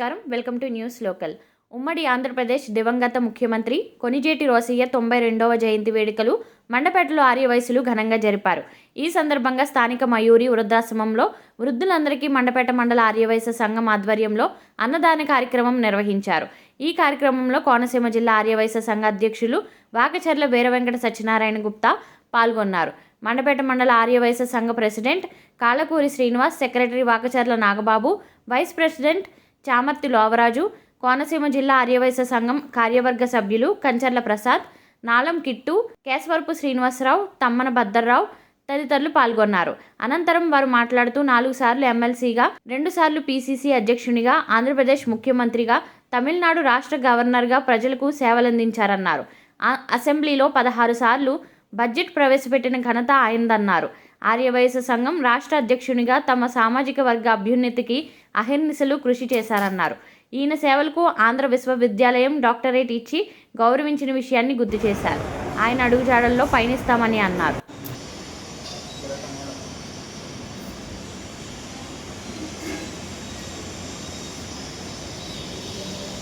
నమస్కారం. Welcome to news local. ఉమ్మడి ఆంధ్రప్రదేశ్ దివంగత ముఖ్యమంత్రి కొణిజేటి రోసయ్య 92వ జయంతి వేడుకలు మండపేటలో ఆర్యవైశ్యులు ఘనంగా జరిపారు. ఈ సందర్భంగా స్థానిక మయూరి వృద్ధాశ్రమంలో వృద్ధులందరికీ మండపేట మండల ఆర్యవైశ్య సంఘం ఆధ్వర్యంలో అన్నదాన కార్యక్రమం నిర్వహించారు. ఈ కార్యక్రమంలో కోనసీమ జిల్లా ఆర్యవైశ్య సంఘ అధ్యక్షులు వాకచర్ల వీరవెంకట సత్యనారాయణ గుప్తా పాల్గొన్నారు. మండపేట మండల ఆర్యవైశ్య సంఘ president Kalakuri Srinivas, secretary Vakacharla Nagababu, vice president Chamarthi Lovaraju, Konaseema జిల్లా ఆర్యవైశ్య సంఘం కార్యవర్గ సభ్యులు కంచర్ల ప్రసాద్, నాలం కిట్టు, కేశవరపు శ్రీనివాసరావు, తమ్మన భద్దర్రావు తదితరులు పాల్గొన్నారు. అనంతరం వారు మాట్లాడుతూ 4 సార్లు ఎమ్మెల్సీగా, 2 సార్లు పీసీసీ అధ్యక్షునిగా, ఆంధ్రప్రదేశ్ ముఖ్యమంత్రిగా, తమిళనాడు రాష్ట్ర గవర్నర్గా ప్రజలకు సేవలందించారన్నారు. అసెంబ్లీలో 16 సార్లు బడ్జెట్ ప్రవేశపెట్టిన ఘనత ఆయనదన్నారు. ఆర్యవైశ్య సంఘం రాష్ట్ర అధ్యక్షునిగా తమ సామాజిక వర్గ అభ్యున్నతికి అహర్నిశలు కృషి చేశారన్నారు. ఈయన సేవలకు ఆంధ్ర విశ్వవిద్యాలయం డాక్టరేట్ ఇచ్చి గౌరవించిన విషయాన్ని గుర్తు చేశారు. ఆయన అడుగుజాడల్లో పయనిస్తామని అన్నారు.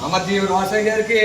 అమర్జీవి రోసయ్య గారికి,